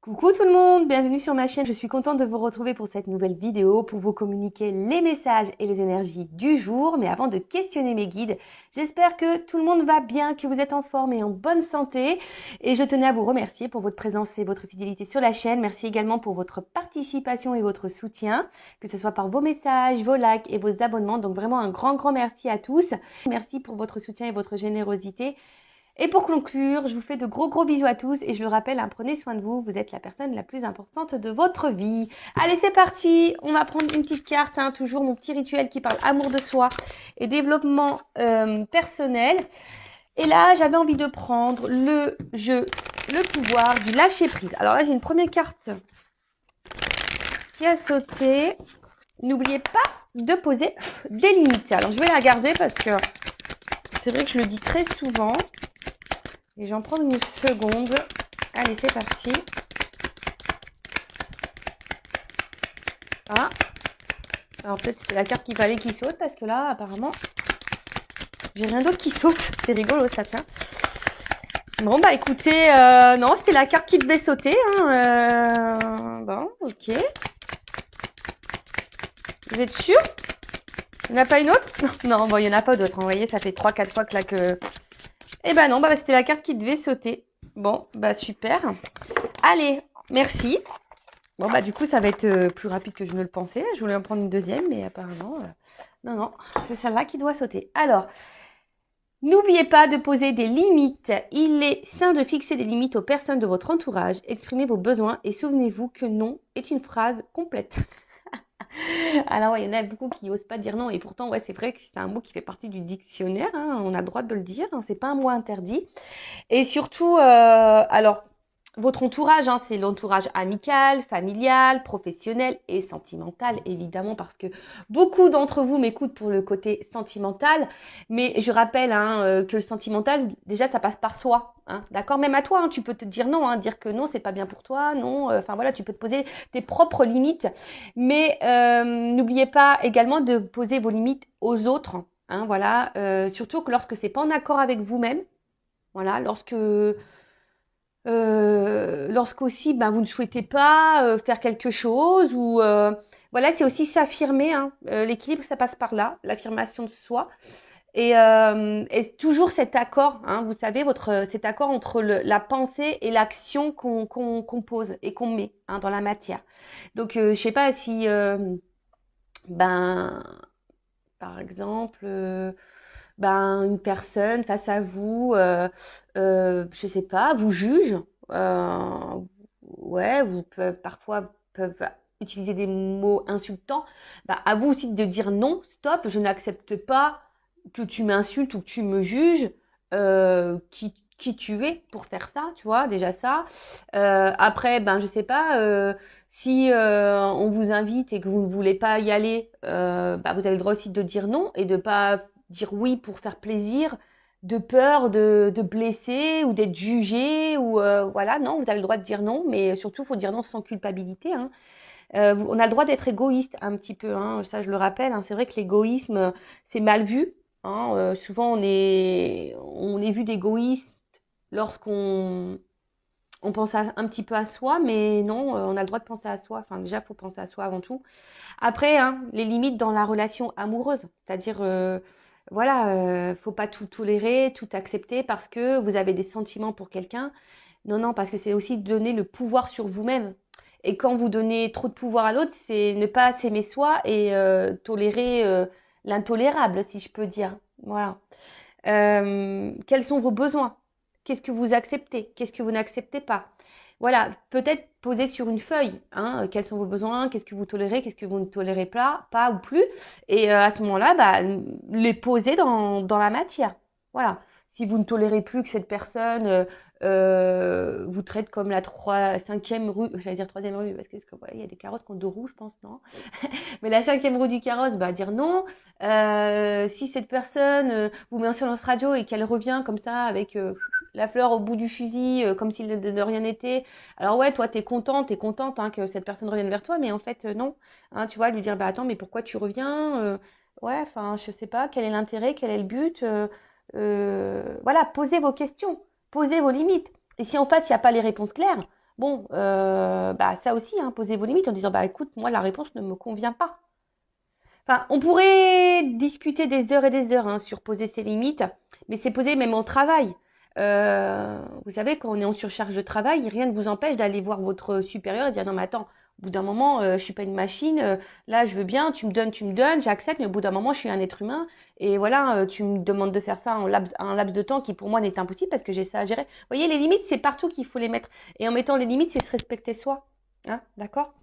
Coucou tout le monde, bienvenue sur ma chaîne. Je suis contente de vous retrouver pour cette nouvelle vidéo pour vous communiquer les messages et les énergies du jour. Mais avant de questionner mes guides, j'espère que tout le monde va bien, que vous êtes en forme et en bonne santé. Et je tenais à vous remercier pour votre présence et votre fidélité sur la chaîne. Merci également pour votre participation et votre soutien, que ce soit par vos messages, vos likes et vos abonnements. Donc vraiment un grand merci à tous. Merci pour votre soutien et votre générosité. Et pour conclure, je vous fais de gros bisous à tous et je le rappelle, prenez soin de vous, vous êtes la personne la plus importante de votre vie. Allez, c'est parti, on va prendre une petite carte, toujours mon petit rituel qui parle amour de soi et développement personnel. Et là, j'avais envie de prendre le jeu, le pouvoir du lâcher prise. Alors là, j'ai une première carte qui a sauté. N'oubliez pas de poser des limites. Alors, je vais la garder parce que c'est vrai que je le dis très souvent. Et j'en prends une seconde. Allez, c'est parti. Ah. Alors peut-être c'était la carte qu'il fallait qu'il saute parce que là, apparemment, j'ai rien d'autre qui saute. C'est rigolo ça, tiens. Bon, bah écoutez, non, c'était la carte qui devait sauter. Bon, ok. Vous êtes sûr? Il n'y en a pas une autre? Non, bon, il n'y en a pas d'autre. Vous voyez, ça fait 3-4 fois que là que... Eh ben non, bah c'était la carte qui devait sauter. Bon, bah super. Allez, merci. Bon, bah du coup, ça va être plus rapide que je ne le pensais. Je voulais en prendre une deuxième, mais apparemment, non, c'est celle-là qui doit sauter. Alors, n'oubliez pas de poser des limites. Il est sain de fixer des limites aux personnes de votre entourage. Exprimez vos besoins et souvenez-vous que non est une phrase complète. Alors, il y en a beaucoup qui n'osent pas dire non. Et pourtant, ouais, c'est vrai que c'est un mot qui fait partie du dictionnaire. On a le droit de le dire. C'est pas un mot interdit. Et surtout, alors, votre entourage, c'est l'entourage amical, familial, professionnel et sentimental, évidemment, parce que beaucoup d'entre vous m'écoutent pour le côté sentimental. Mais je rappelle que le sentimental, déjà, ça passe par soi. D'accord? Même à toi, tu peux te dire non, dire que non, c'est pas bien pour toi, non. Enfin voilà, tu peux te poser tes propres limites. Mais n'oubliez pas également de poser vos limites aux autres. Voilà, surtout que lorsque c'est pas en accord avec vous-même. Voilà, lorsqu'aussi vous ne souhaitez pas faire quelque chose ou voilà, c'est aussi s'affirmer. L'équilibre, ça passe par là, l'affirmation de soi et toujours cet accord. Vous savez, cet accord entre la pensée et l'action qu'on pose et qu'on met dans la matière. Donc, je sais pas si ben par exemple. Une personne face à vous, je sais pas, vous juge, euh, ouais, parfois peuvent utiliser des mots insultants. À vous aussi de dire non, stop, je n'accepte pas que tu m'insultes ou que tu me juges, qui tu es pour faire ça, tu vois, déjà ça. Après, je sais pas, si on vous invite et que vous ne voulez pas y aller, vous avez le droit aussi de dire non et de pas dire oui pour faire plaisir, de peur de blesser ou d'être jugé ou voilà, non, vous avez le droit de dire non, mais surtout, il faut dire non sans culpabilité. On a le droit d'être égoïste un petit peu, ça je le rappelle. C'est vrai que l'égoïsme, c'est mal vu. Souvent, on est vu d'égoïste lorsqu'on pense un petit peu à soi, mais non, on a le droit de penser à soi. Enfin, déjà, il faut penser à soi avant tout. Après, les limites dans la relation amoureuse, c'est-à-dire, voilà, faut pas tout tolérer, tout accepter parce que vous avez des sentiments pour quelqu'un. Non, parce que c'est aussi donner le pouvoir sur vous-même. Et quand vous donnez trop de pouvoir à l'autre, c'est ne pas s'aimer soi et tolérer l'intolérable, si je peux dire. Voilà. Quels sont vos besoins? Qu'est-ce que vous acceptez? Qu'est-ce que vous n'acceptez pas? Voilà, peut-être poser sur une feuille, quels sont vos besoins, qu'est-ce que vous tolérez, qu'est-ce que vous ne tolérez pas ou plus, et à ce moment-là, les poser dans la matière. Voilà. Si vous ne tolérez plus que cette personne vous traite comme la cinquième rue, j'allais dire troisième rue, parce que ouais, il y a des carrosses qui ont deux roues, je pense, non? Mais la cinquième roue du carrosse, dire non. Si cette personne vous met en silence radio et qu'elle revient comme ça avec la fleur au bout du fusil, comme s'il de rien n'était, alors ouais, toi t'es contente que cette personne revienne vers toi, mais en fait non. Tu vois, lui dire attends, mais pourquoi tu reviens ouais, enfin je sais pas, quel est l'intérêt, quel est le but voilà, posez vos questions, posez vos limites. Et si en face il n'y a pas les réponses claires, Bon, bah ça aussi, hein, posez vos limites en disant, bah écoute, moi la réponse ne me convient pas. Enfin, on pourrait discuter des heures et des heures hein, sur poser ses limites, mais c'est posé même au travail. Vous savez, quand on est en surcharge de travail, rien ne vous empêche d'aller voir votre supérieur et dire non mais attends, au bout d'un moment, je suis pas une machine. Là, je veux bien, tu me donnes, j'accepte, mais au bout d'un moment, je suis un être humain. Et voilà, tu me demandes de faire ça en un laps de temps qui pour moi n'est impossible parce que j'ai ça à gérer. Vous voyez, les limites, c'est partout qu'il faut les mettre. Et en mettant les limites, c'est se respecter soi. Hein, d'accord?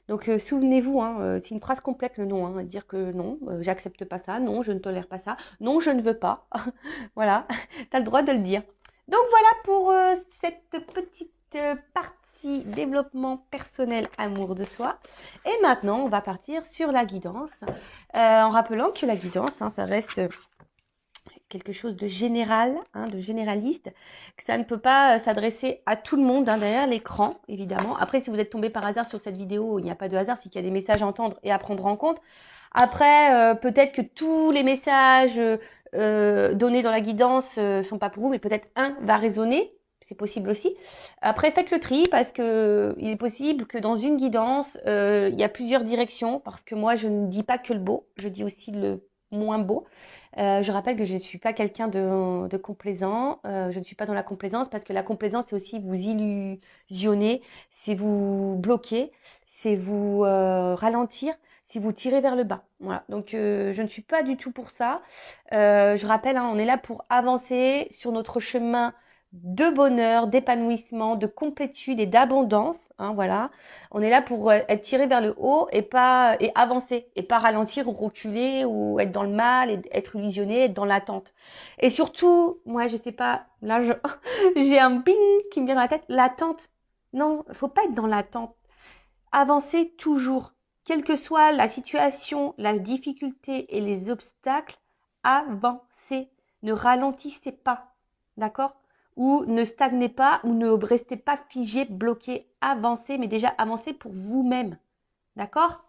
Donc souvenez-vous, hein, c'est une phrase complète le non, hein, dire que non, j'accepte pas ça, non, je ne tolère pas ça, non, je ne veux pas. Voilà, tu as le droit de le dire. Donc voilà pour cette petite partie développement personnel, amour de soi. Et maintenant, on va partir sur la guidance, en rappelant que la guidance, hein, ça reste quelque chose de général, hein, de généraliste, que ça ne peut pas s'adresser à tout le monde hein, derrière l'écran, évidemment. Après, si vous êtes tombé par hasard sur cette vidéo, il n'y a pas de hasard, c'est qu'il y a des messages à entendre et à prendre en compte. Après, peut-être que tous les messages donnés dans la guidance sont pas pour vous, mais peut-être un va résonner. C'est possible aussi. Après, faites le tri parce que il est possible que dans une guidance, il y a plusieurs directions. Parce que moi, je ne dis pas que le beau, je dis aussi le moins beau. Je rappelle que je ne suis pas quelqu'un de complaisant. Je ne suis pas dans la complaisance parce que la complaisance, c'est aussi vous illusionner, c'est vous bloquer, c'est vous ralentir, c'est vous tirer vers le bas. Voilà. Donc, je ne suis pas du tout pour ça. Je rappelle, hein, on est là pour avancer sur notre chemin de bonheur, d'épanouissement, de complétude et d'abondance. Hein, voilà. On est là pour être tiré vers le haut et avancer et pas ralentir ou reculer ou être dans le mal et être illusionné, être dans l'attente. Et surtout, moi je sais pas, là j'ai un bing qui me vient dans la tête, l'attente. Non, faut pas être dans l'attente. Avancez toujours, quelle que soit la situation, la difficulté et les obstacles, avancez. Ne ralentissez pas, d'accord? Ou ne stagnez pas ou ne restez pas figé, bloqué. Avancez, mais déjà avancez pour vous-même, d'accord?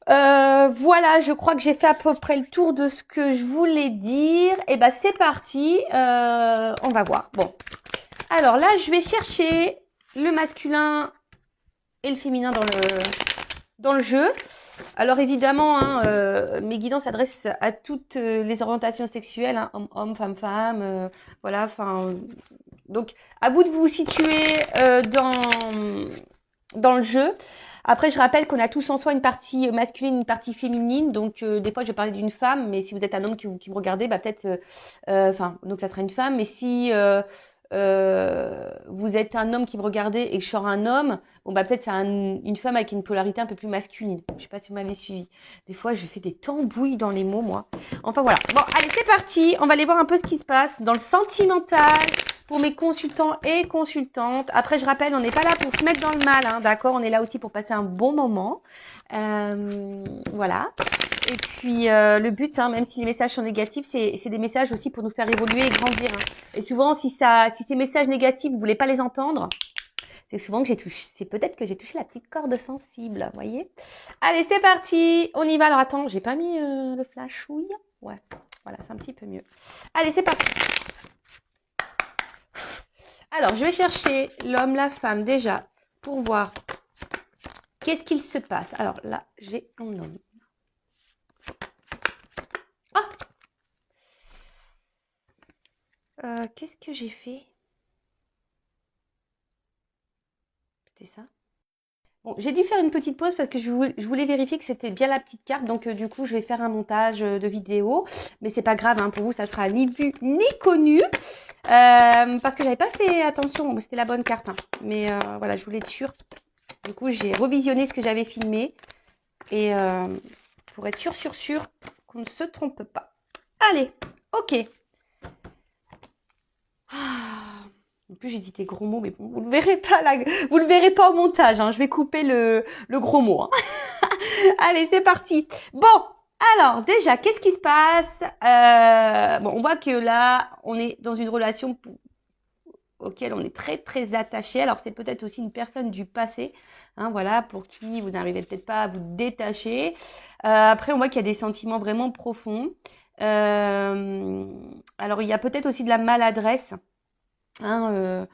Voilà, je crois que j'ai fait à peu près le tour de ce que je voulais dire. Et ben c'est parti, on va voir. Bon, alors là, je vais chercher le masculin et le féminin dans le jeu. Alors évidemment, hein, mes guidances s'adressent à toutes les orientations sexuelles, hein, homme, femme, voilà. Enfin, donc à vous de vous situer dans le jeu. Après, je rappelle qu'on a tous en soi une partie masculine, une partie féminine. Donc, des fois, je vais parler d'une femme, mais si vous êtes un homme qui me regardez, bah peut-être, enfin, donc ça sera une femme. Mais si vous êtes un homme qui me regardez et que je sors un homme, bon bah peut-être c'est une femme avec une polarité un peu plus masculine. Je sais pas si vous m'avez suivi. Des fois, je fais des tambouilles dans les mots, moi. Enfin voilà. Bon, allez, c'est parti. On va aller voir un peu ce qui se passe dans le sentimental pour mes consultants et consultantes. Après, je rappelle, on n'est pas là pour se mettre dans le mal, hein, d'accord? On est là aussi pour passer un bon moment. Voilà. Et puis, le but, hein, même si les messages sont négatifs, c'est des messages aussi pour nous faire évoluer et grandir. Hein. Et souvent, si ces messages négatifs, vous voulez pas les entendre, c'est souvent que c'est peut-être que j'ai touché la petite corde sensible, vous voyez? Allez, c'est parti. On y va. Alors, attends, j'ai pas mis le flashouille. Ouais. Voilà, c'est un petit peu mieux. Allez, c'est parti. Alors, je vais chercher l'homme, la femme déjà pour voir qu'est-ce qu'il se passe. Alors là, j'ai un homme. Qu'est-ce que j'ai fait? C'était ça? Bon, j'ai dû faire une petite pause parce que je voulais vérifier que c'était bien la petite carte. Donc, du coup, je vais faire un montage de vidéo. Mais c'est pas grave, hein, pour vous, ça sera ni vu ni connu. Parce que j'avais pas fait attention. C'était la bonne carte. Hein. Mais voilà, je voulais être sûre. Du coup, j'ai revisionné ce que j'avais filmé. Et pour être sûr qu'on ne se trompe pas. Allez, ok. En plus, j'ai dit des gros mots, mais bon, vous ne le verrez pas là. Vous le verrez pas au montage. Hein. Je vais couper le gros mot. Hein. Allez, c'est parti. Bon, alors déjà, qu'est-ce qui se passe? Bon, on voit que là, on est dans une relation auquel on est très très attaché. Alors c'est peut-être aussi une personne du passé, hein, voilà, pour qui vous n'arrivez peut-être pas à vous détacher. Après, on voit qu'il y a des sentiments vraiment profonds. Alors il y a peut-être aussi de la maladresse. Hein,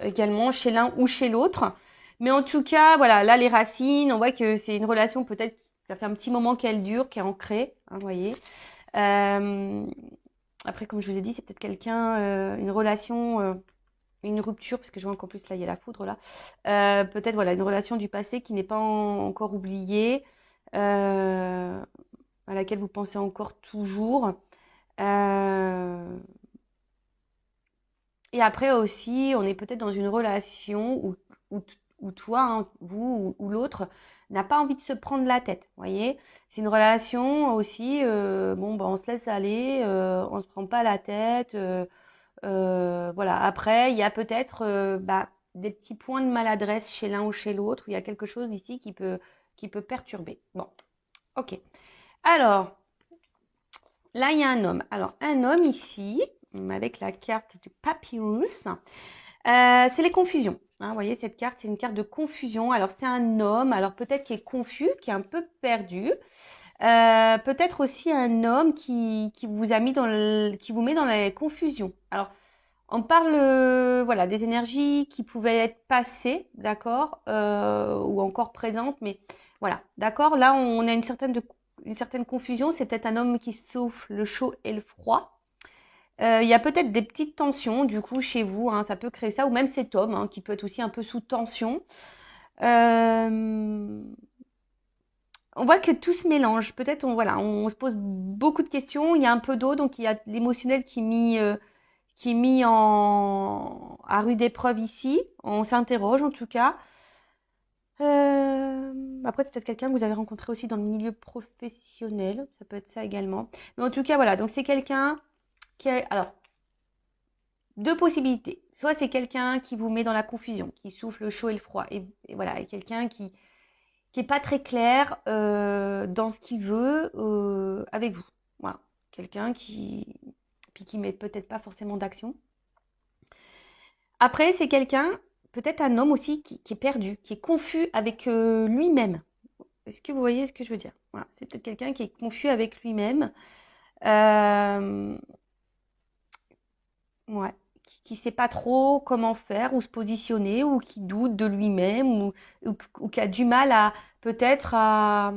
également chez l'un ou chez l'autre. Mais en tout cas, voilà, là les racines, on voit que c'est une relation peut-être, ça fait un petit moment qu'elle dure, qui est ancrée, hein, vous voyez. Euh, Après, comme je vous ai dit, c'est peut-être quelqu'un, une relation, une rupture, parce que je vois qu'en plus là il y a la foudre là. Peut-être voilà une relation du passé qui n'est pas encore oubliée, à laquelle vous pensez encore toujours. Euh, Et après aussi, on est peut-être dans une relation où, où toi, hein, vous ou l'autre, n'a pas envie de se prendre la tête. Vous voyez, c'est une relation aussi. Bon, ben, on se laisse aller, on se prend pas la tête. Voilà. Après, il y a peut-être bah, des petits points de maladresse chez l'un ou chez l'autre. Où il y a quelque chose ici qui peut perturber. Bon, ok. Alors, là, il y a un homme. Alors, un homme ici, avec la carte du papyrus. C'est les confusions. Hein, vous voyez, cette carte, c'est une carte de confusion. Alors, c'est un homme, alors peut-être qui est confus, qui est un peu perdu. Peut-être aussi un homme qui vous a mis qui vous met dans la confusion. Alors, on parle voilà, des énergies qui pouvaient être passées, d'accord, ou encore présentes, mais voilà, d'accord. Là, on a une certaine confusion. C'est peut-être un homme qui souffle le chaud et le froid. Il y a peut-être des petites tensions du coup chez vous, hein, ça peut créer ça, ou même cet homme hein, qui peut être aussi un peu sous tension. Euh, on voit que tout se mélange. Peut-être voilà, on se pose beaucoup de questions. Il y a un peu d'eau, donc il y a l'émotionnel qui est mis à rude épreuve ici. On s'interroge en tout cas. Après, c'est peut-être quelqu'un que vous avez rencontré aussi dans le milieu professionnel. Ça peut être ça également. Mais en tout cas, voilà. Donc c'est quelqu'un qui a, alors deux possibilités. Soit c'est quelqu'un qui vous met dans la confusion, qui souffle le chaud et le froid, et voilà, et quelqu'un qui est pas très clair dans ce qu'il veut avec vous. Voilà, quelqu'un qui met peut-être pas forcément d'action. Après, c'est quelqu'un, peut-être un homme aussi qui est perdu, qui est confus avec lui-même. Est-ce que vous voyez ce que je veux dire? Voilà, c'est peut-être quelqu'un qui est confus avec lui-même. Euh, Ouais, qui sait pas trop comment faire ou se positionner ou qui doute de lui-même ou qui a du mal à peut-être à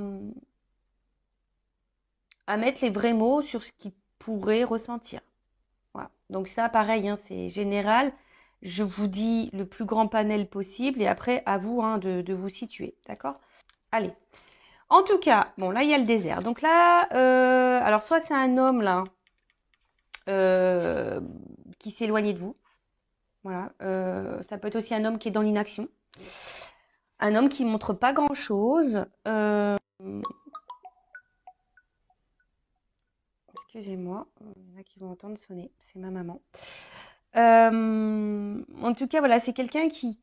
mettre les vrais mots sur ce qu'il pourrait ressentir. Voilà. Donc ça, pareil, hein, c'est général. Je vous dis le plus grand panel possible et après à vous hein, de vous situer, d'accord? Allez. En tout cas, bon là il y a le désert. Donc là, alors soit c'est un homme là euh, qui s'est éloigné de vous. Voilà. Ça peut être aussi un homme qui est dans l'inaction. Un homme qui montre pas grand-chose. Excusez-moi, il y en a qui vont entendre sonner. C'est ma maman. En tout cas, voilà, c'est quelqu'un qui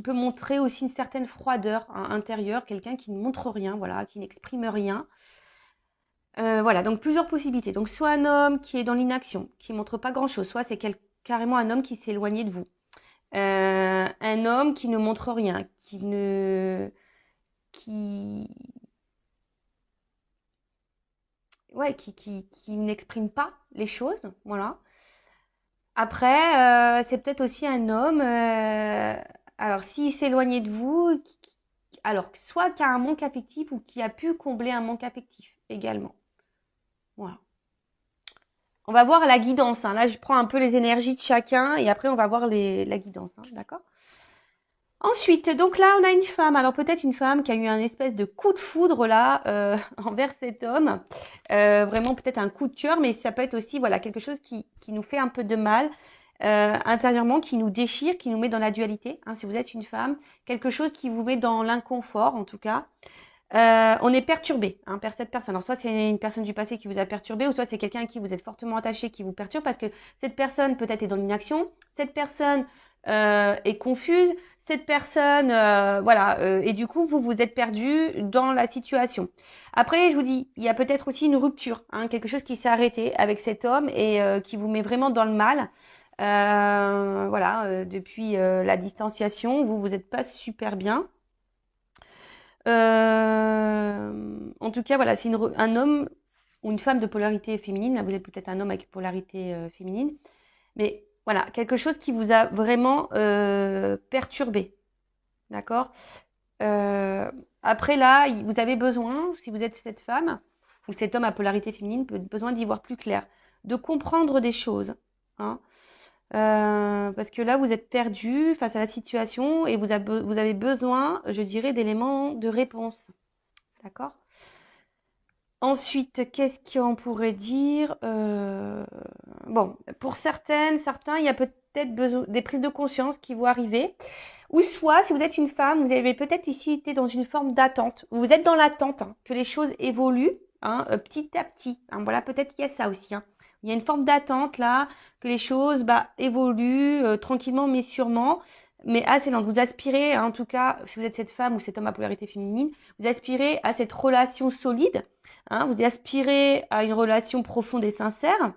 peut montrer aussi une certaine froideur hein, intérieure. Quelqu'un qui ne montre rien, voilà, qui n'exprime rien. Voilà, donc plusieurs possibilités. Donc soit un homme qui est dans l'inaction, qui montre pas grand-chose, soit c'est carrément un homme qui s'est éloigné de vous. Un homme qui ne montre rien, qui, ouais, qui n'exprime pas les choses, voilà. Après, c'est peut-être aussi un homme, alors s'il s'éloignait de vous, alors soit qui a un manque affectif ou qui a pu combler un manque affectif également. Voilà. On va voir la guidance. Hein. Là, je prends un peu les énergies de chacun et après, on va voir la guidance. Hein, d'accord? Ensuite, donc là, on a une femme. Alors peut-être une femme qui a eu un espèce de coup de foudre là envers cet homme. Vraiment peut-être un coup de cœur, mais ça peut être aussi voilà quelque chose qui nous fait un peu de mal intérieurement, qui nous déchire, qui nous met dans la dualité. Hein, si vous êtes une femme, quelque chose qui vous met dans l'inconfort en tout cas. On est perturbé hein, par cette personne. Alors soit c'est une personne du passé qui vous a perturbé, ou soit c'est quelqu'un à qui vous êtes fortement attaché qui vous perturbe parce que cette personne peut-être est dans l'inaction, cette personne est confuse, cette personne voilà et du coup vous vous êtes perdu dans la situation. Après je vous dis il y a peut-être aussi une rupture, hein, quelque chose qui s'est arrêté avec cet homme et qui vous met vraiment dans le mal. Voilà depuis la distanciation vous n'êtes pas super bien. En tout cas, voilà, c'est un homme ou une femme de polarité féminine. Là, vous êtes peut-être un homme avec polarité féminine. Mais Voilà, quelque chose qui vous a vraiment perturbé. D'accord? Euh, Après là, vous avez besoin, si vous êtes cette femme, ou cet homme à polarité féminine, besoin d'y voir plus clair, de comprendre des choses. Hein. Parce que là, vous êtes perdu face à la situation et vous avez besoin, je dirais, d'éléments de réponse. D'accord? Ensuite, qu'est-ce qu'on pourrait dire? Bon, pour certains, il y a peut-être besoin des prises de conscience qui vont arriver. Ou soit, si vous êtes une femme, vous avez peut-être ici été dans une forme d'attente. Vous êtes dans l'attente hein, que les choses évoluent hein, petit à petit. Hein. Voilà, peut-être qu'il y a ça aussi. Hein. Il y a une forme d'attente là, que les choses évoluent tranquillement mais sûrement. Mais assez lente. Vous aspirez, hein, en tout cas, si vous êtes cette femme ou cet homme à polarité féminine, vous aspirez à cette relation solide. Hein, vous aspirez à une relation profonde et sincère.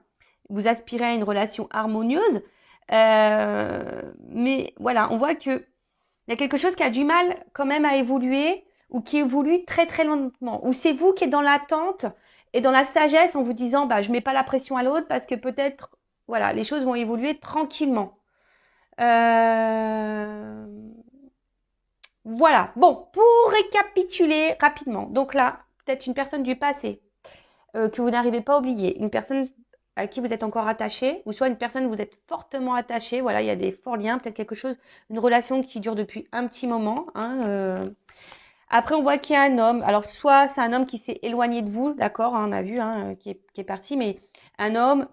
Vous aspirez à une relation harmonieuse. Mais voilà, on voit que il y a quelque chose qui a du mal quand même à évoluer ou qui évolue très très lentement. Ou c'est vous qui êtes dans l'attente et dans la sagesse en vous disant bah je mets pas la pression à l'autre parce que peut-être voilà les choses vont évoluer tranquillement. Euh, Voilà. Bon, pour récapituler rapidement. Donc là, peut-être une personne du passé que vous n'arrivez pas à oublier, une personne à qui vous êtes encore attaché, ou soit une personne où vous êtes fortement attaché. Voilà, il y a des forts liens, peut-être quelque chose, une relation qui dure depuis un petit moment. Hein, Après, on voit qu'il y a un homme. Alors, soit c'est un homme qui s'est éloigné de vous, d'accord, hein, on a vu, hein, qui est parti, mais un homme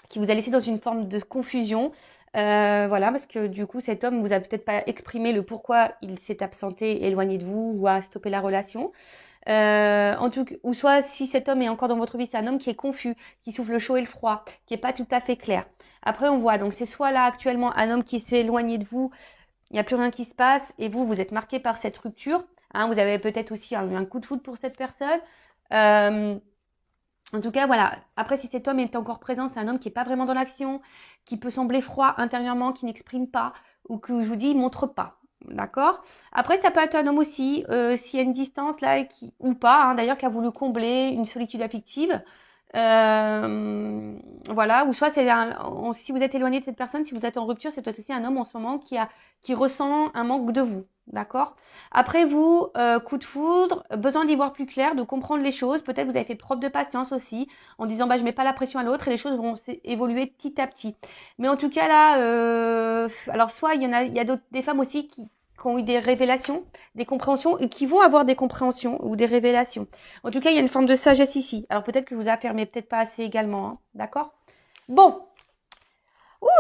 qui vous a laissé dans une forme de confusion. Voilà, parce que du coup, cet homme vous a peut-être pas exprimé le pourquoi il s'est absenté, éloigné de vous ou a stoppé la relation. En tout cas, ou soit si cet homme est encore dans votre vie, c'est un homme qui est confus, qui souffle le chaud et le froid, qui est pas tout à fait clair. Après, on voit, donc c'est soit là actuellement un homme qui s'est éloigné de vous, il n'y a plus rien qui se passe, et vous, vous êtes marqué par cette rupture. Hein, vous avez peut-être aussi eu un coup de foudre pour cette personne. Euh, en tout cas, voilà. Après, si cet homme est encore présent, c'est un homme qui n'est pas vraiment dans l'action, qui peut sembler froid intérieurement, qui n'exprime pas, ou que je vous dis, il montre pas. D'accord. Après, ça peut être un homme aussi, s'il y a une distance là, ou pas, hein, d'ailleurs, qui a voulu combler une solitude affective. Voilà. Ou soit si vous êtes éloigné de cette personne, si vous êtes en rupture, c'est peut-être aussi un homme en ce moment qui ressent un manque de vous. D'accord. Après vous, coup de foudre, besoin d'y voir plus clair, de comprendre les choses. Peut-être vous avez fait preuve de patience aussi, en disant bah je mets pas la pression à l'autre et les choses vont évoluer petit à petit. Mais en tout cas là, alors soit il y a des femmes aussi qui ont eu des révélations, des compréhensions et qui vont avoir des compréhensions ou des révélations. En tout cas, il y a une forme de sagesse ici. Alors peut-être que vous affirmez peut-être pas assez également, hein, d'accord? Bon,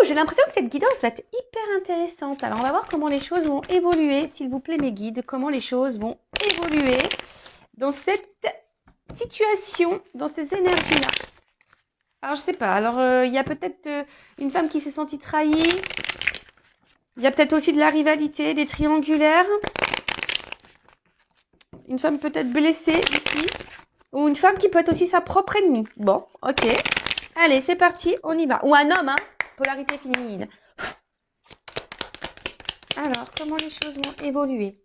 j'ai l'impression que cette guidance va être hyper intéressante. Alors, on va voir comment les choses vont évoluer, s'il vous plaît, mes guides, comment les choses vont évoluer dans cette situation, dans ces énergies-là. Alors, je sais pas. Alors, il y a peut-être une femme qui s'est sentie trahie. Il y a peut-être aussi de la rivalité, des triangulaires. Une femme peut-être blessée ici. Ou une femme qui peut être aussi sa propre ennemie. Bon, ok. Allez, c'est parti, on y va. Ou un homme, hein. Polarité féminine. Alors, comment les choses vont évoluer?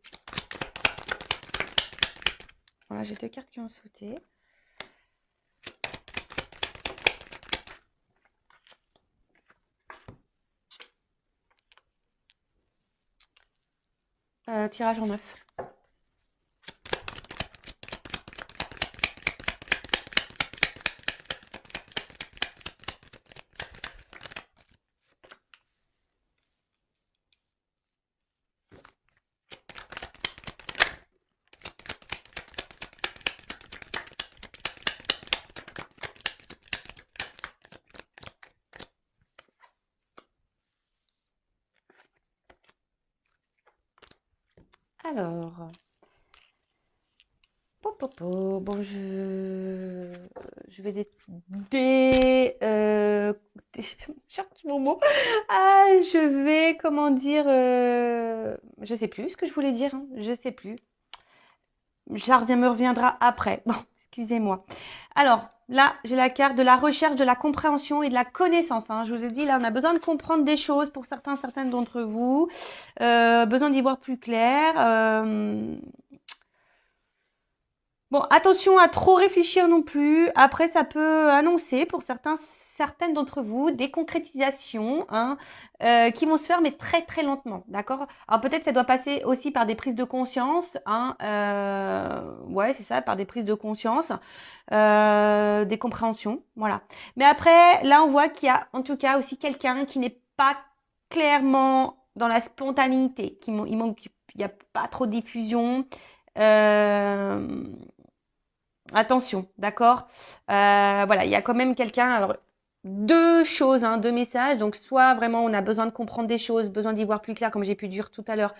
Voilà, j'ai 2 cartes qui ont sauté. Tirage en 9. Alors, bon, je vais je cherche mon mot. Ah, je vais, comment dire, je sais plus ce que je voulais dire, hein, je sais plus. Me reviendra après. Bon, excusez-moi. Alors, là, j'ai la carte de la recherche, de la compréhension et de la connaissance. Hein. Je vous ai dit, là, on a besoin de comprendre des choses pour certaines d'entre vous. Besoin d'y voir plus clair. Bon, attention à trop réfléchir non plus. Après, ça peut annoncer pour certains certaines d'entre vous des concrétisations hein, qui vont se faire mais très très lentement, d'accord? Alors peut-être ça doit passer aussi par des prises de conscience, hein, ouais c'est ça, par des prises de conscience, des compréhensions, voilà. Mais après, là on voit qu'il y a en tout cas aussi quelqu'un qui n'est pas clairement dans la spontanéité, il n'y a pas trop de diffusion. Euh, Attention, d'accord. Voilà, il y a quand même quelqu'un. Alors, deux choses, hein, deux messages. Donc, soit vraiment on a besoin de comprendre des choses, besoin d'y voir plus clair, comme j'ai pu dire tout à l'heure,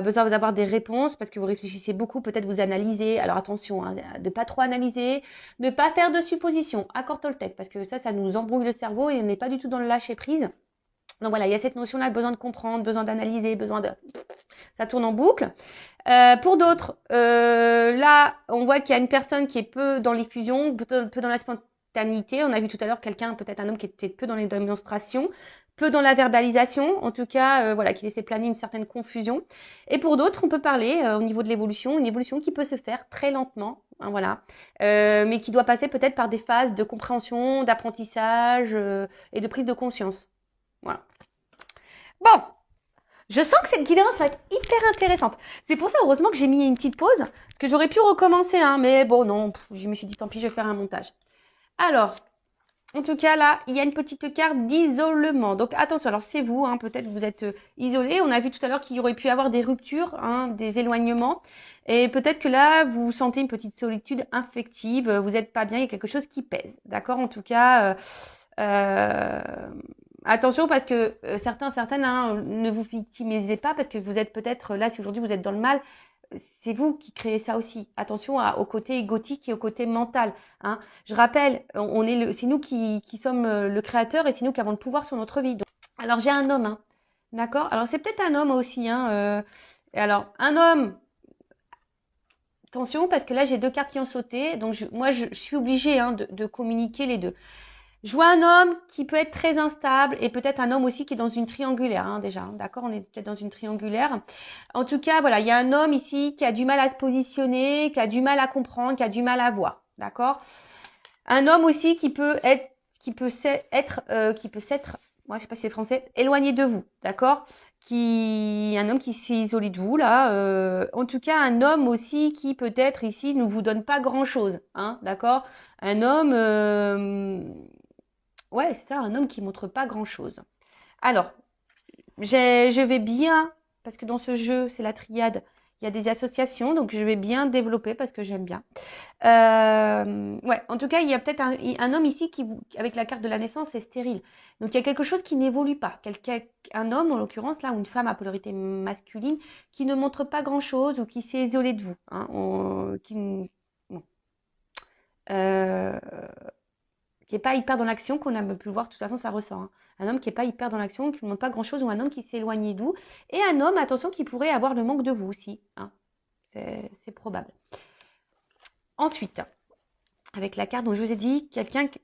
besoin d'avoir des réponses parce que vous réfléchissez beaucoup, peut-être vous analysez. Alors attention, hein, de pas trop analyser, ne pas faire de suppositions. Accord Toltec, parce que ça nous embrouille le cerveau et on n'est pas du tout dans le lâcher prise. Donc voilà, il y a cette notion-là, besoin de comprendre, besoin d'analyser, besoin de ça tourne en boucle. Pour d'autres, là, on voit qu'il y a une personne qui est peu dans l'effusion, peu dans la spontanéité. On a vu tout à l'heure quelqu'un, peut-être un homme qui était peu dans les démonstrations, peu dans la verbalisation, en tout cas, voilà, qui laissait planer une certaine confusion. Et pour d'autres, on peut parler au niveau de l'évolution, une évolution qui peut se faire très lentement, hein, voilà, mais qui doit passer peut-être par des phases de compréhension, d'apprentissage et de prise de conscience. Voilà. Bon, je sens que cette guidance va être hyper intéressante. C'est pour ça, heureusement, que j'ai mis une petite pause, parce que j'aurais pu recommencer, hein, mais bon, non, je me suis dit, tant pis, je vais faire un montage. Alors, en tout cas, là, il y a une petite carte d'isolement. Donc, attention, alors c'est vous, hein, peut-être vous êtes isolé. On a vu tout à l'heure qu'il y aurait pu y avoir des ruptures, hein, des éloignements. Et peut-être que là, vous sentez une petite solitude affective, vous n'êtes pas bien, il y a quelque chose qui pèse. D'accord? En tout cas, euh, attention parce que certaines, hein, ne vous victimisez pas parce que vous êtes peut-être là, si aujourd'hui vous êtes dans le mal, c'est vous qui créez ça aussi. Attention au côté égotique et au côté mental. Hein. Je rappelle, c'est nous qui sommes le créateur et c'est nous qui avons le pouvoir sur notre vie. Donc, alors j'ai un homme, hein, d'accord. Alors c'est peut-être un homme aussi. Hein, alors un homme. Attention parce que là j'ai deux cartes qui ont sauté, donc je suis obligée hein, de communiquer les deux. Je vois un homme qui peut être très instable et peut-être un homme aussi qui est dans une triangulaire, hein, déjà. Hein, d'accord, on est peut-être dans une triangulaire. En tout cas, voilà, il y a un homme ici qui a du mal à se positionner, qui a du mal à comprendre, qui a du mal à voir. D'accord. Un homme aussi qui peut s'être, moi je sais pas si c'est français, éloigné de vous. D'accord. Un homme qui s'est isolé de vous là. En tout cas, un homme aussi qui peut-être ici ne vous donne pas grand chose. Hein, d'accord. Un homme. Ouais, c'est ça, un homme qui montre pas grand-chose. Alors, je vais bien, parce que dans ce jeu, c'est la triade, il y a des associations, donc je vais bien développer parce que j'aime bien. Ouais, en tout cas, il y a peut-être un homme ici avec la carte de la naissance, c'est stérile. Donc il y a quelque chose qui n'évolue pas. Un homme, en l'occurrence, là, ou une femme à polarité masculine, qui ne montre pas grand-chose ou qui s'est isolé de vous. Hein, bon. Euh, qui n'est pas hyper dans l'action, qu'on a pu le voir, de toute façon ça ressort. Hein. Un homme qui n'est pas hyper dans l'action, qui ne montre pas grand-chose, ou un homme qui s'est éloigné de vous, et un homme, attention, qui pourrait avoir le manque de vous aussi. Hein. C'est probable. Ensuite, avec la carte dont je vous ai dit, quelqu'un qui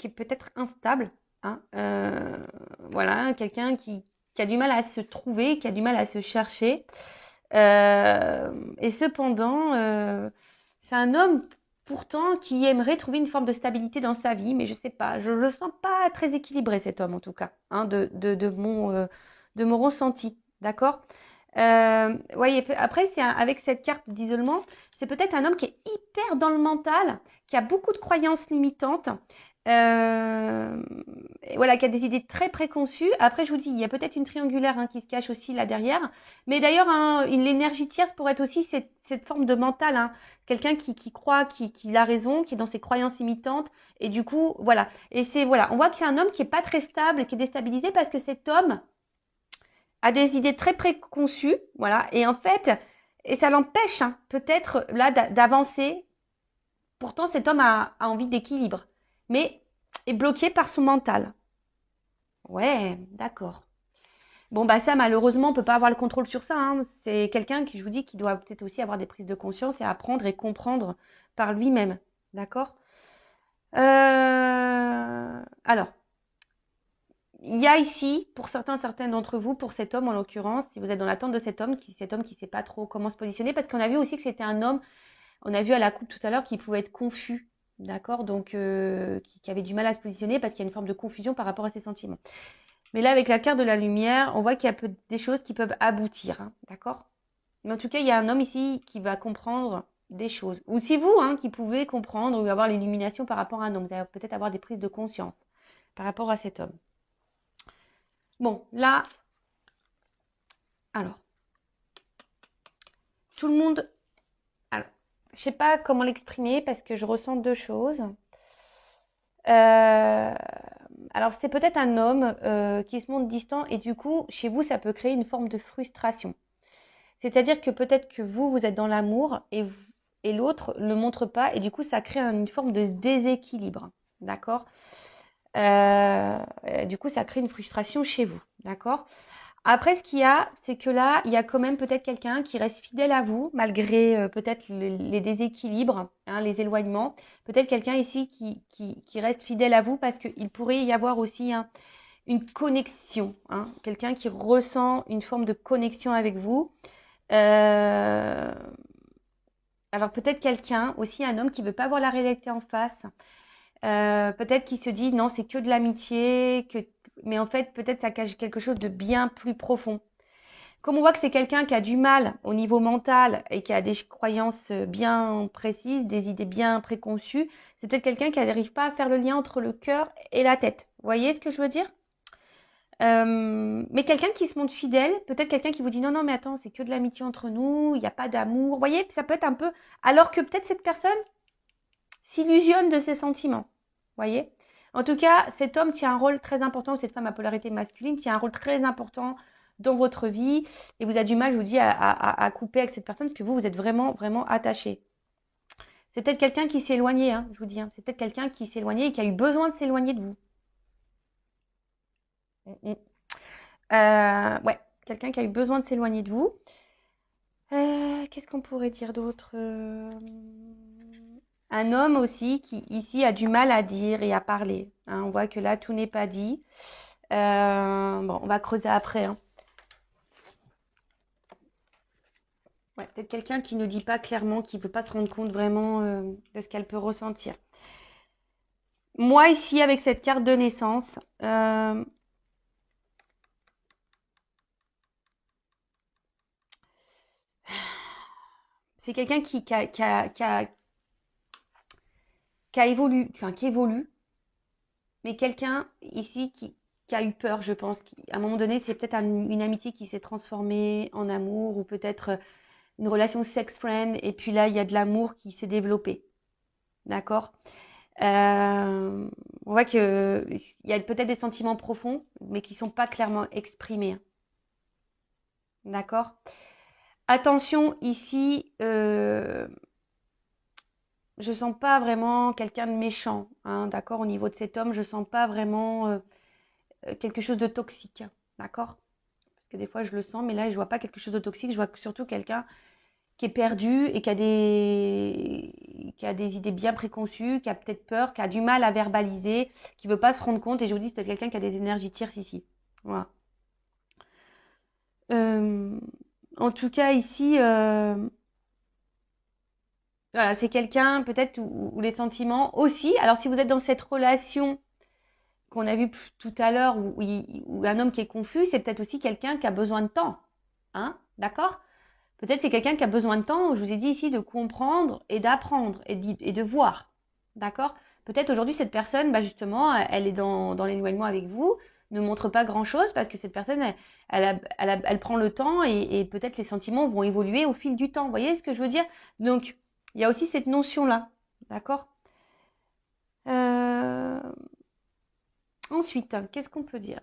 est peut-être instable. Hein, voilà, quelqu'un qui a du mal à se trouver, qui a du mal à se chercher. Et cependant, c'est un homme pourtant qui aimerait trouver une forme de stabilité dans sa vie, mais je sais pas, je le sens pas très équilibré cet homme en tout cas, hein, de mon ressenti, d'accord. Voyez, après avec cette carte d'isolement, c'est peut-être un homme qui est hyper dans le mental, qui a beaucoup de croyances limitantes, et voilà, qui a des idées très préconçues. Après, je vous dis, il y a peut-être une triangulaire hein, qui se cache aussi là derrière. Mais d'ailleurs, hein, l'énergie tierce pourrait être aussi cette forme de mental. Hein. Quelqu'un qui croit qu'il a raison, qui est dans ses croyances imitantes. Et du coup, voilà. Et voilà, on voit que c'est un homme qui est pas très stable, qui est déstabilisé parce que cet homme a des idées très préconçues. Voilà. Et en fait, et ça l'empêche hein, peut-être là d'avancer. Pourtant, cet homme a envie d'équilibre. Mais est bloqué par son mental. Ouais, d'accord. Bon, bah ça, malheureusement, on peut pas avoir le contrôle sur ça. Hein. C'est quelqu'un qui, je vous dis, qui doit peut-être aussi avoir des prises de conscience et apprendre et comprendre par lui-même. D'accord. Alors, il y a ici, pour certains d'entre vous, pour cet homme en l'occurrence, si vous êtes dans l'attente de cet homme qui sait pas trop comment se positionner, parce qu'on a vu aussi que c'était un homme, on a vu à la coupe tout à l'heure qu'il pouvait être confus. d'accord? Donc, qui avait du mal à se positionner parce qu'il y a une forme de confusion par rapport à ses sentiments. Mais là, avec la carte de la lumière, on voit qu'il y a des choses qui peuvent aboutir, hein, d'accord? Mais en tout cas, il y a un homme ici qui va comprendre des choses. Ou c'est vous qui pouvez comprendre ou avoir l'illumination par rapport à un homme. Vous allez peut-être avoir des prises de conscience par rapport à cet homme. Bon, là, alors, tout le monde... Alors, je sais pas comment l'exprimer parce que je ressens deux choses. Alors, c'est peut-être un homme qui se montre distant et du coup, chez vous, ça peut créer une forme de frustration. C'est-à-dire que peut-être que vous êtes dans l'amour et l'autre ne le montre pas et du coup, ça crée une forme de déséquilibre. D'accord? Du coup, ça crée une frustration chez vous. D'accord? Après, ce qu'il y a, c'est que là, il y a quand même peut-être quelqu'un qui reste fidèle à vous, malgré peut-être les déséquilibres, les éloignements. Peut-être quelqu'un ici qui reste fidèle à vous parce qu'il pourrait y avoir aussi une connexion. Quelqu'un qui ressent une forme de connexion avec vous. Alors peut-être quelqu'un, aussi un homme qui veut pas voir la réalité en face. Peut-être qu'il se dit non, c'est que de l'amitié, mais en fait peut-être ça cache quelque chose de bien plus profond. Comme on voit que c'est quelqu'un qui a du mal au niveau mental et qui a des croyances bien précises, des idées bien préconçues, c'est peut-être quelqu'un qui n'arrive pas à faire le lien entre le cœur et la tête. Vous voyez ce que je veux dire? Mais quelqu'un qui se montre fidèle, peut-être quelqu'un qui vous dit non, non, mais attends, c'est que de l'amitié entre nous, il n'y a pas d'amour. Vous voyez, ça peut être un peu. Alors que peut-être cette personne s'illusionne de ses sentiments. Vous voyez? En tout cas, cet homme tient un rôle très important, ou cette femme à polarité masculine tient un rôle très important dans votre vie et vous avez du mal, je vous dis, à couper avec cette personne parce que vous êtes vraiment, vraiment attaché. C'est peut-être quelqu'un qui s'est éloigné, je vous dis. C'est peut-être quelqu'un qui s'est éloigné et qui a eu besoin de s'éloigner de vous. Ouais, quelqu'un qui a eu besoin de s'éloigner de vous. Qu'est-ce qu'on pourrait dire d'autre? Un homme aussi qui ici a du mal à dire et à parler. On voit que là, tout n'est pas dit. Bon, on va creuser après. Ouais, peut-être quelqu'un qui ne dit pas clairement, qui ne veut pas se rendre compte vraiment de ce qu'elle peut ressentir. Moi, ici, avec cette carte de naissance, c'est quelqu'un qui a évolué, enfin, qui évolue, mais quelqu'un ici qui a eu peur, je pense. À un moment donné, c'est peut-être une amitié qui s'est transformée en amour ou peut-être une relation sex-friend. Et puis là, il y a de l'amour qui s'est développé. D'accord? On voit qu'il y a peut-être des sentiments profonds, mais qui ne sont pas clairement exprimés. D'accord? Attention, ici, je sens pas vraiment quelqu'un de méchant. D'accord? Au niveau de cet homme, je sens pas vraiment quelque chose de toxique. D'accord? Parce que des fois, je le sens, mais là, je vois pas quelque chose de toxique. Je vois surtout quelqu'un qui est perdu et qui a des idées bien préconçues, qui a peut-être peur, qui a du mal à verbaliser, qui veut pas se rendre compte. Et je vous dis, c'est quelqu'un qui a des énergies tierces ici. Voilà. Euh, En tout cas, ici, voilà, c'est quelqu'un peut-être où les sentiments aussi. Alors, si vous êtes dans cette relation qu'on a vue tout à l'heure, où un homme qui est confus, c'est peut-être aussi quelqu'un qui a besoin de temps. D'accord? Peut-être c'est quelqu'un qui a besoin de temps, je vous ai dit ici, de comprendre et d'apprendre et de voir. D'accord? Peut-être aujourd'hui, cette personne, justement, elle est dans l'éloignement avec vous, ne montre pas grand-chose parce que cette personne, elle prend le temps et peut-être les sentiments vont évoluer au fil du temps. Vous voyez ce que je veux dire? Donc, il y a aussi cette notion-là. D'accord? Euh, Ensuite, qu'est-ce qu'on peut dire?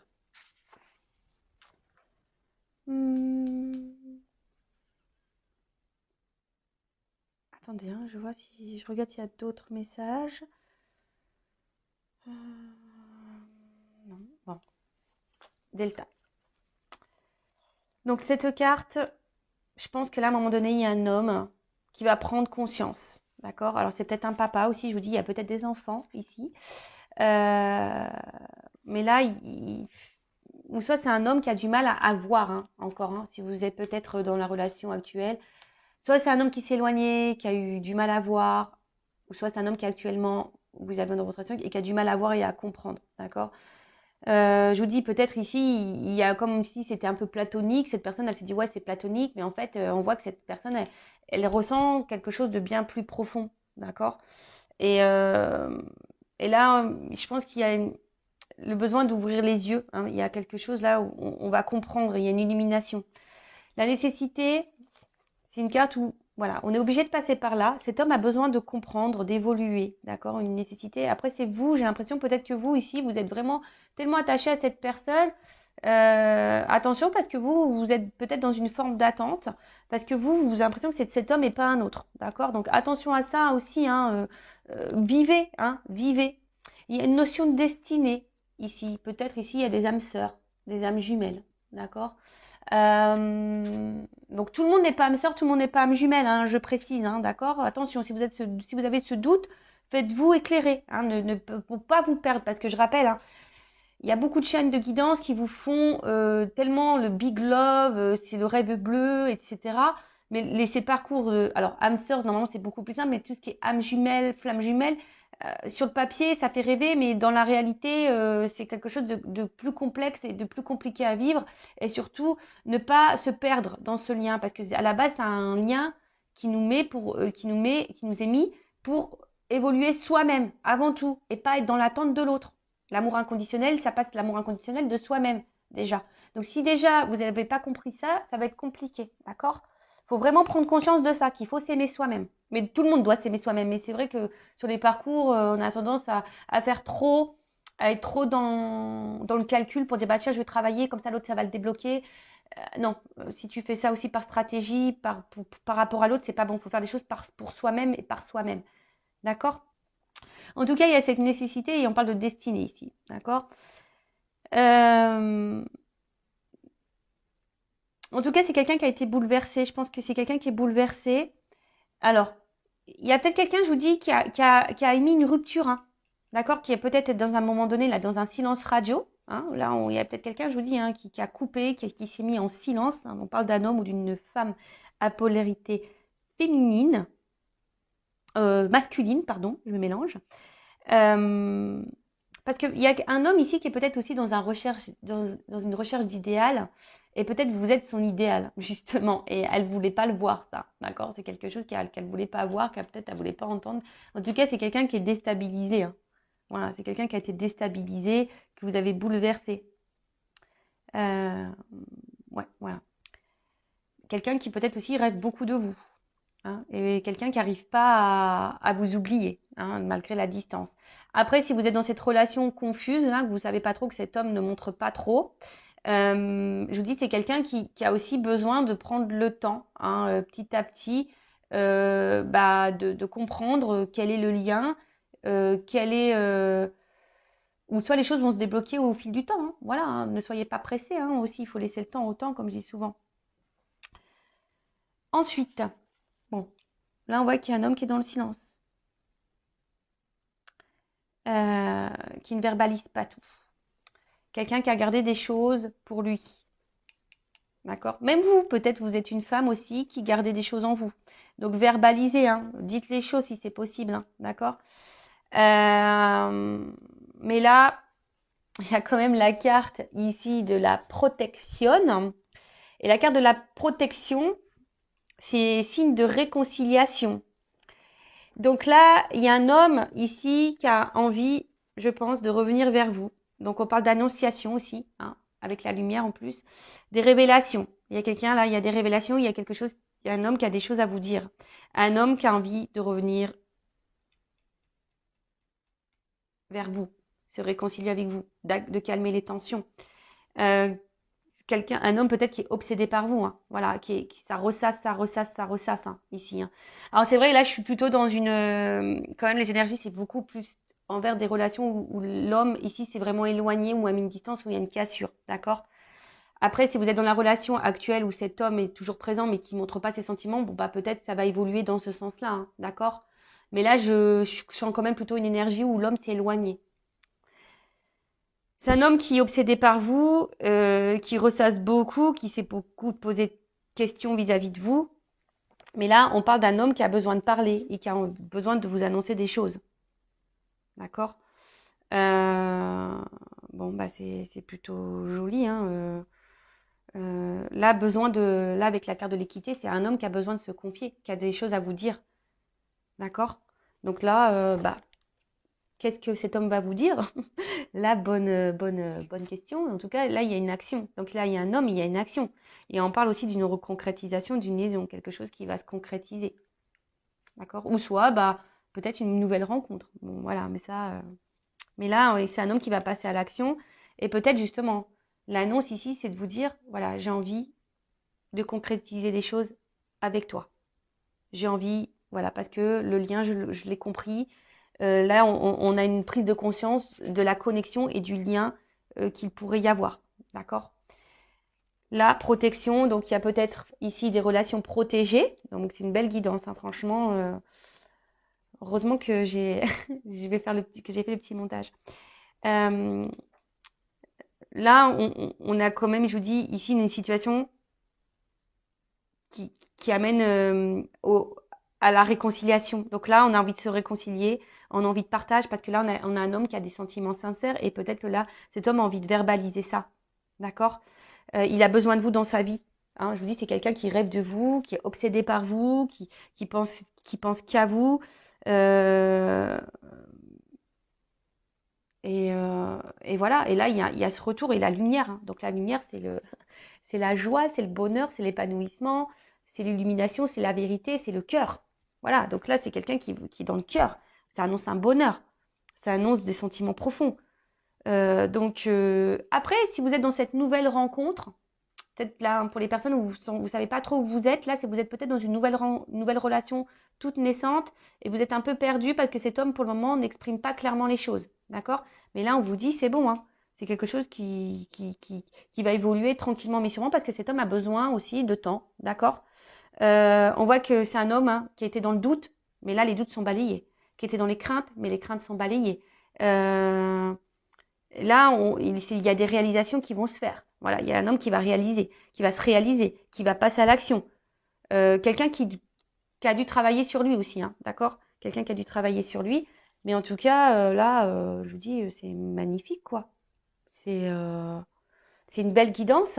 Attendez, je vois si je regarde s'il y a d'autres messages. Non, bon. Delta. Donc cette carte, je pense que là, à un moment donné, il y a un homme qui va prendre conscience. D'accord? Alors c'est peut-être un papa aussi, je vous dis, il y a peut-être des enfants ici. Mais là, ou soit c'est un homme qui a du mal à voir encore, si vous êtes peut-être dans la relation actuelle. Soit c'est un homme qui s'est éloigné, qui a eu du mal à voir. soit c'est un homme qui actuellement, vous avez dans votre relation et qui a du mal à voir et à comprendre, d'accord? Je vous dis peut-être ici, il y a comme si c'était un peu platonique. Cette personne, elle se dit ouais, c'est platonique, mais en fait, on voit que cette personne, elle ressent quelque chose de bien plus profond, d'accord? Et, euh, et là, je pense qu'il y a le besoin d'ouvrir les yeux, hein. Il y a quelque chose là où on va comprendre, il y a une illumination. La nécessité, c'est une carte où, voilà, on est obligé de passer par là. Cet homme a besoin de comprendre, d'évoluer, d'accord? Une nécessité. Après, c'est vous, j'ai l'impression peut-être que vous, ici, vous êtes vraiment tellement attaché à cette personne. Attention, parce que vous êtes peut-être dans une forme d'attente, parce que vous avez l'impression que c'est cet homme et pas un autre, d'accord? Donc, attention à ça aussi, hein. Vivez, hein, vivez. Il y a une notion de destinée ici. Peut-être ici, il y a des âmes sœurs, des âmes jumelles, d'accord? Donc tout le monde n'est pas âme sœur, tout le monde n'est pas âme jumelle, hein, je précise, hein, d'accord? Attention, si vous avez ce doute, faites-vous éclairer, hein, pour pas vous perdre, parce que je rappelle, hein, il y a beaucoup de chaînes de guidance qui vous font tellement le big love, c'est le rêve bleu, etc. Mais ces parcours, alors âme sœur, normalement c'est beaucoup plus simple, mais tout ce qui est âme jumelle, flamme jumelle, sur le papier ça fait rêver, mais dans la réalité c'est quelque chose de plus complexe et de plus compliqué à vivre. Et surtout ne pas se perdre dans ce lien, parce que à la base c'est un lien qui nous met qui nous est mis pour évoluer soi-même avant tout, et pas être dans l'attente de l'autre. L'amour inconditionnel, ça passe l'amour inconditionnel de soi-même, déjà. Donc, si déjà vous n'avez pas compris ça, ça va être compliqué, d'accord? Il faut vraiment prendre conscience de ça, qu'il faut s'aimer soi-même. Mais tout le monde doit s'aimer soi-même. Mais c'est vrai que sur les parcours, on a tendance à faire trop, à être trop dans le calcul pour dire, bah tiens, je vais travailler, comme ça l'autre, ça va le débloquer. Non, si tu fais ça aussi par stratégie, par rapport à l'autre, c'est pas bon. Il faut faire des choses pour soi-même et par soi-même. D'accord? En tout cas, il y a cette nécessité et on parle de destinée ici. D'accord? Euh, En tout cas, c'est quelqu'un qui a été bouleversé. Je pense que c'est quelqu'un qui est bouleversé. Alors, il y a peut-être quelqu'un, je vous dis, qui a émis une rupture, hein. D'accord? Qui est peut-être dans un moment donné, là, dans un silence radio, hein. Là, il y a peut-être quelqu'un, je vous dis, hein, qui a coupé, qui s'est mis en silence, hein. On parle d'un homme ou d'une femme à polarité féminine, masculine, pardon, je me mélange. Euh, Parce qu'il y a un homme ici qui est peut-être aussi dans une recherche d'idéal, et peut-être vous êtes son idéal, justement, et elle ne voulait pas le voir, ça, d'accord? C'est quelque chose qu'elle ne voulait pas voir, qu'elle peut-être elle voulait pas entendre. En tout cas, c'est quelqu'un qui est déstabilisé, hein. Voilà, c'est quelqu'un qui a été déstabilisé, que vous avez bouleversé. Euh, ouais, voilà. Quelqu'un qui peut-être aussi rêve beaucoup de vous, hein, et quelqu'un qui n'arrive pas à vous oublier, hein, malgré la distance. Après, si vous êtes dans cette relation confuse, là, que vous ne savez pas trop, que cet homme ne montre pas trop, je vous dis, c'est quelqu'un qui a aussi besoin de prendre le temps, hein, petit à petit, bah, de comprendre quel est le lien, quel est, ou soit les choses vont se débloquer au fil du temps, hein. Voilà, hein, ne soyez pas pressés, hein, aussi, il faut laisser le temps au temps, comme je dis souvent. Ensuite, bon, là on voit qu'il y a un homme qui est dans le silence, euh, qui ne verbalise pas tout. Quelqu'un qui a gardé des choses pour lui. D'accord? Même vous, peut-être vous êtes une femme aussi qui gardez des choses en vous. Donc verbalisez, hein, dites les choses si c'est possible, hein, d'accord? Euh, mais là, il y a quand même la carte ici de la protection. Et la carte de la protection, c'est signe de réconciliation. Donc là, il y a un homme ici qui a envie, je pense, de revenir vers vous. Donc on parle d'annonciation aussi, hein, avec la lumière en plus. Des révélations. Il y a quelqu'un là, il y a des révélations, il y a quelque chose, il y a un homme qui a des choses à vous dire. Un homme qui a envie de revenir vers vous, se réconcilier avec vous, de calmer les tensions. Euh, un homme peut-être qui est obsédé par vous, hein, voilà, ça ressasse, ça ressasse, ça ressasse, hein, ici, hein. Alors c'est vrai, là, je suis plutôt dans une, quand même, les énergies, c'est beaucoup plus envers des relations où l'homme ici s'est vraiment éloigné ou à une distance où il y a une cassure, d'accord? Après, si vous êtes dans la relation actuelle où cet homme est toujours présent mais qui montre pas ses sentiments, bon bah peut-être ça va évoluer dans ce sens-là, hein, d'accord? Mais là, je sens quand même plutôt une énergie où l'homme s'est éloigné. C'est un homme qui est obsédé par vous, qui ressasse beaucoup, qui s'est beaucoup posé de questions vis-à-vis de vous. Mais là, on parle d'un homme qui a besoin de parler et qui a besoin de vous annoncer des choses. D'accord? Euh, bon, bah c'est plutôt joli, hein. Là, là, avec la carte de l'équité, c'est un homme qui a besoin de se confier, qui a des choses à vous dire. D'accord? Donc là, bah, qu'est-ce que cet homme va vous dire? La bonne question. En tout cas, là, il y a une action. Donc là, il y a un homme, il y a une action. Et on parle aussi d'une reconcrétisation, d'une liaison, quelque chose qui va se concrétiser. D'accord? Ou soit, bah, peut-être une nouvelle rencontre. Bon, voilà, mais ça. Mais là, c'est un homme qui va passer à l'action. Et peut-être justement, l'annonce ici, c'est de vous dire, voilà, j'ai envie de concrétiser des choses avec toi. J'ai envie, voilà, parce que le lien, je l'ai compris. Là, on a une prise de conscience de la connexion et du lien qu'il pourrait y avoir. D'accord? La protection, donc il y a peut-être ici des relations protégées. Donc c'est une belle guidance, hein, franchement. Heureusement que que j'ai fait le petit montage. Euh, Là, on a quand même, je vous dis, ici une situation qui amène à la réconciliation. Donc là, on a envie de se réconcilier, on a envie de partage, parce que là, on a un homme qui a des sentiments sincères, et peut-être que là, cet homme a envie de verbaliser ça. D'accord? Il a besoin de vous dans sa vie. Hein, je vous dis, c'est quelqu'un qui rêve de vous, qui est obsédé par vous, qui pense qu'à vous. Euh, et voilà. Et là, il y a ce retour et la lumière. Hein. Donc la lumière, c'est la joie, c'est le bonheur, c'est l'épanouissement, c'est l'illumination, c'est la vérité, c'est le cœur. Voilà. Donc là, c'est quelqu'un qui est dans le cœur. Ça annonce un bonheur. Ça annonce des sentiments profonds. Donc après, si vous êtes dans cette nouvelle rencontre, peut-être là pour les personnes où vous savez pas trop où vous êtes, là, c'est vous êtes peut-être dans une nouvelle relation toute naissante et vous êtes un peu perdu parce que cet homme pour le moment n'exprime pas clairement les choses, d'accord? Mais là, on vous dit c'est bon, hein. C'est quelque chose qui va évoluer tranquillement mais sûrement parce que cet homme a besoin aussi de temps, d'accord? On voit que c'est un homme hein, qui était dans le doute, mais là les doutes sont balayés, qui était dans les craintes, mais les craintes sont balayées. Là, il y a des réalisations qui vont se faire. Voilà, il y a un homme qui va réaliser, qui va se réaliser, qui va passer à l'action. Quelqu'un qui a dû travailler sur lui aussi, hein, d'accord? Quelqu'un qui a dû travailler sur lui. Mais en tout cas, là, je vous dis, c'est magnifique, quoi. C'est euh, c'est une belle guidance.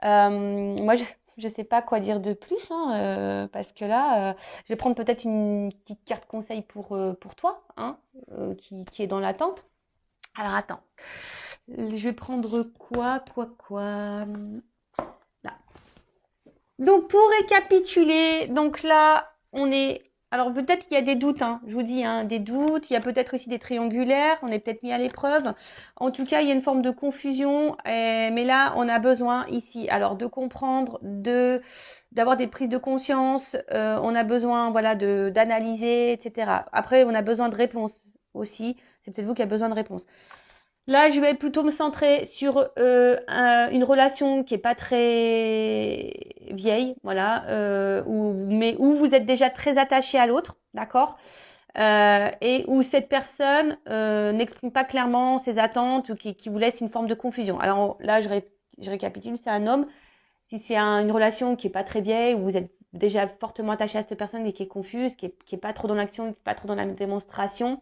Moi, je sais pas quoi dire de plus, hein, parce que là, je vais prendre peut-être une petite carte conseil pour toi, hein, qui est dans l'attente. Alors, attends. Je vais prendre quoi? Là. Donc, pour récapituler, donc là, on est. Alors, peut-être qu'il y a des doutes, hein. Je vous dis, hein, des doutes. Il y a peut-être aussi des triangulaires. On est peut-être mis à l'épreuve. En tout cas, il y a une forme de confusion. Mais là, on a besoin ici, alors, de comprendre, d'avoir des prises de conscience. On a besoin, voilà, d'analyser, etc. Après, on a besoin de réponses aussi. C'est peut-être vous qui avez besoin de réponses. Là, je vais plutôt me centrer sur une relation qui est pas très vieille, voilà, mais où vous êtes déjà très attaché à l'autre, d'accord, et où cette personne n'exprime pas clairement ses attentes ou qui vous laisse une forme de confusion. Alors là, je récapitule, c'est un homme. Si c'est une relation qui est pas très vieille, où vous êtes déjà fortement attaché à cette personne et qui est confuse, qui est pas trop dans l'action, qui est pas trop dans la démonstration,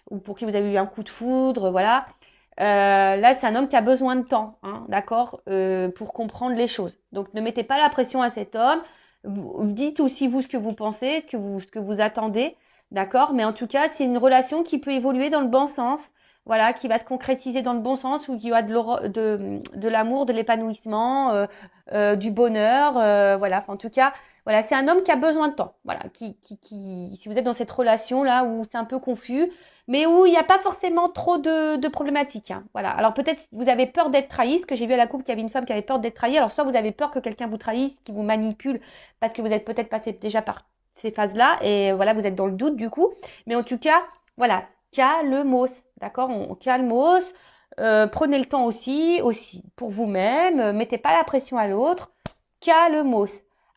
ou pour qui vous avez eu un coup de foudre, voilà. Là, c'est un homme qui a besoin de temps, hein, d'accord, pour comprendre les choses. Donc, ne mettez pas la pression à cet homme. Dites aussi vous ce que vous pensez, ce que vous attendez, d'accord. Mais en tout cas, c'est une relation qui peut évoluer dans le bon sens, voilà, qui va se concrétiser dans le bon sens, où il y a de l'amour, de l'épanouissement, du bonheur, voilà. Enfin, en tout cas, voilà, c'est un homme qui a besoin de temps, voilà. Si vous êtes dans cette relation là où c'est un peu confus mais où il n'y a pas forcément trop de problématiques. Hein. Voilà. Alors peut-être vous avez peur d'être trahi, ce que j'ai vu à la coupe qu'il y avait une femme qui avait peur d'être trahie. Alors soit vous avez peur que quelqu'un vous trahisse, qui vous manipule, parce que vous êtes peut-être passé déjà par ces phases-là, et voilà, vous êtes dans le doute du coup. Mais en tout cas, voilà, calmos, d'accord, on calmos. Prenez le temps aussi pour vous-même. Mettez pas la pression à l'autre. Calmos.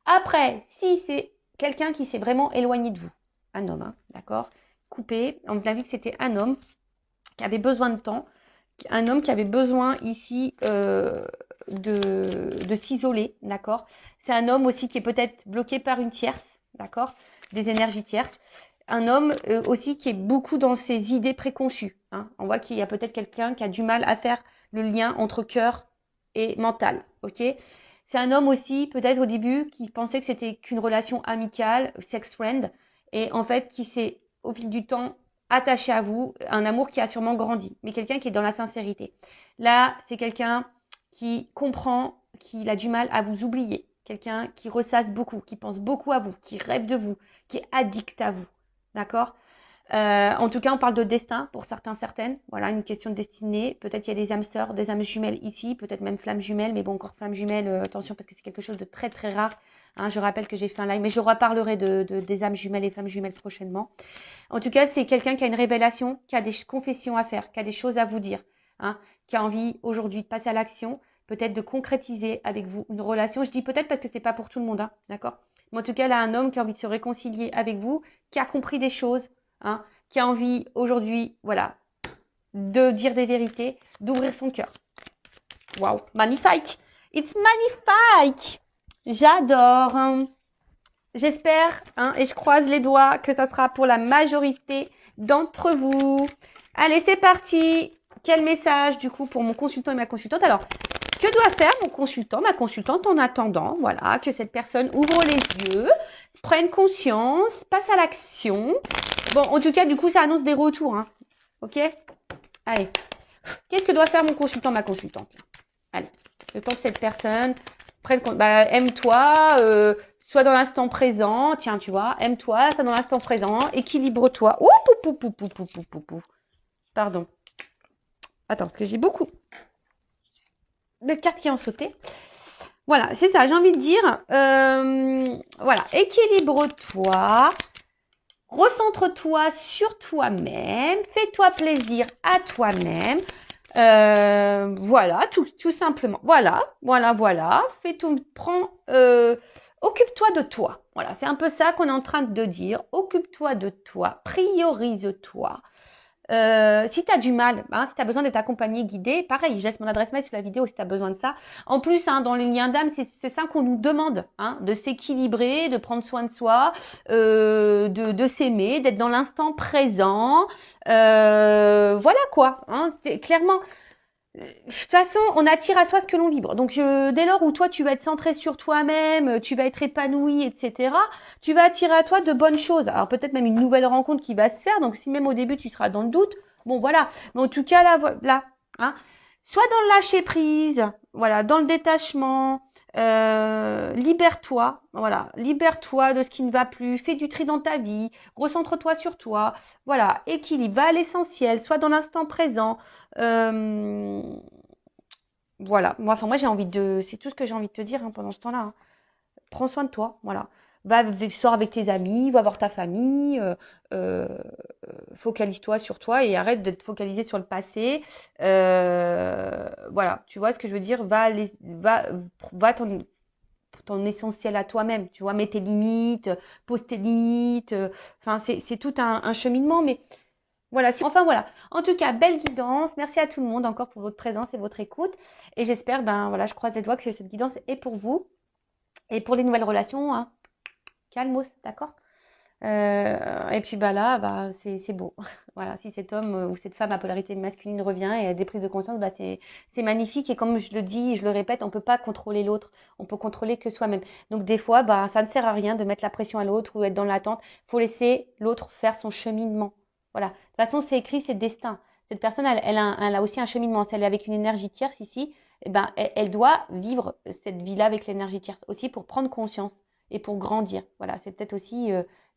Après, si c'est quelqu'un qui s'est vraiment éloigné de vous, un homme, hein, d'accord, coupé. On a vu que c'était un homme qui avait besoin de temps, un homme qui avait besoin ici de s'isoler, d'accord. C'est un homme aussi qui est peut-être bloqué par une tierce, d'accord? Des énergies tierces. Un homme aussi qui est beaucoup dans ses idées préconçues. Hein. On voit qu'il y a peut-être quelqu'un qui a du mal à faire le lien entre cœur et mental, ok? C'est un homme aussi, peut-être au début, qui pensait que c'était qu'une relation amicale, sex friend, et en fait qui s'est, au fil du temps, attaché à vous, un amour qui a sûrement grandi, mais quelqu'un qui est dans la sincérité. Là, c'est quelqu'un qui comprend qu'il a du mal à vous oublier, quelqu'un qui ressasse beaucoup, qui pense beaucoup à vous, qui rêve de vous, qui est addict à vous, d'accord? En tout cas, on parle de destin pour certains, certaines. Voilà, une question de destinée. Peut-être il y a des âmes sœurs, des âmes jumelles ici, peut-être même flammes jumelles, mais bon, encore flammes jumelles, attention parce que c'est quelque chose de très très rare. Hein, je rappelle que j'ai fait un live, mais je reparlerai des âmes jumelles et flammes jumelles prochainement. En tout cas, c'est quelqu'un qui a une révélation, qui a des confessions à faire, qui a des choses à vous dire, hein, qui a envie aujourd'hui de passer à l'action, peut-être de concrétiser avec vous une relation. Je dis peut-être parce que c'est pas pour tout le monde, hein, d'accord? Mais en tout cas, là, un homme qui a envie de se réconcilier avec vous, qui a compris des choses, hein, qui a envie aujourd'hui, voilà, de dire des vérités, d'ouvrir son cœur. Waouh, magnifique! It's magnifique! J'adore! J'espère, hein, et je croise les doigts, que ça sera pour la majorité d'entre vous. Allez, c'est parti! Quel message, du coup, pour mon consultant et ma consultante? Alors, que doit faire mon consultant, ma consultante en attendant, voilà, que cette personne ouvre les yeux, prenne conscience, passe à l'action. Bon, en tout cas, du coup, ça annonce des retours, hein. Ok? Allez. Qu'est-ce que doit faire mon consultant, ma consultante? Allez. Le temps que cette personne prenne compte, bah, aime-toi, sois dans l'instant présent. Tiens, tu vois, aime-toi, sois dans l'instant présent, équilibre-toi. Ouh, pou, pou, pou, pou, pou, pou, pou. Pardon. Attends, parce que j'ai beaucoup de cartes qui ont sauté. Voilà, c'est ça, j'ai envie de dire. Voilà, équilibre-toi. Recentre-toi sur toi-même, fais-toi plaisir à toi-même. Voilà, tout simplement. Voilà. Occupe-toi de toi. Voilà, c'est un peu ça qu'on est en train de dire. Occupe-toi de toi, priorise-toi. Si tu as du mal, hein, si tu as besoin d'être accompagné, guidé, pareil, je laisse mon adresse mail sous la vidéo si tu as besoin de ça. En plus, hein, dans les liens d'âme, c'est ça qu'on nous demande, hein, de s'équilibrer, de prendre soin de soi, de s'aimer, d'être dans l'instant présent. Voilà quoi, hein, clairement. De toute façon, on attire à soi ce que l'on vibre. Donc, dès lors où toi, tu vas être centré sur toi-même, tu vas être épanoui, etc., tu vas attirer à toi de bonnes choses. Alors, peut-être même une nouvelle rencontre qui va se faire. Donc, si même au début, tu seras dans le doute, bon, voilà. Mais en tout cas, là, hein, soit dans le lâcher prise, voilà, dans le détachement, libère-toi, voilà, libère-toi de ce qui ne va plus, fais du tri dans ta vie, recentre-toi sur toi, voilà, équilibre, va à l'essentiel, sois dans l'instant présent. Voilà, moi j'ai envie c'est tout ce que j'ai envie de te dire, hein, pendant ce temps-là. Hein. Prends soin de toi, voilà. Sors avec tes amis, va voir ta famille, euh, focalise-toi sur toi et arrête de te focaliser sur le passé. Voilà, tu vois ce que je veux dire? Va ton essentiel à toi-même, tu vois, mets tes limites, pose tes limites. Enfin, c'est tout un cheminement, mais voilà, enfin voilà. En tout cas, belle guidance. Merci à tout le monde encore pour votre présence et votre écoute. Et j'espère, ben voilà, je croise les doigts que cette guidance est pour vous. Et pour les nouvelles relations, hein, calmos, d'accord? Et puis bah là, bah, c'est beau. Voilà, si cet homme ou cette femme à polarité masculine revient et a des prises de conscience, bah, c'est magnifique. Et comme je le dis, je le répète, on peut pas contrôler l'autre. On peut contrôler que soi-même. Donc des fois, bah, ça ne sert à rien de mettre la pression à l'autre ou être dans l'attente. Faut laisser l'autre faire son cheminement. Voilà. De toute façon, c'est écrit, c'est le destin. Cette personne, elle a aussi un cheminement. Si elle est avec une énergie tierce ici, eh ben, elle doit vivre cette vie-là avec l'énergie tierce aussi pour prendre conscience et pour grandir. Voilà, c'est peut-être aussi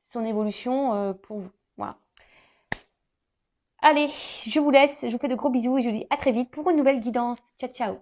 son évolution pour vous. Voilà. Allez, je vous laisse, je vous fais de gros bisous et je vous dis à très vite pour une nouvelle guidance. Ciao, ciao.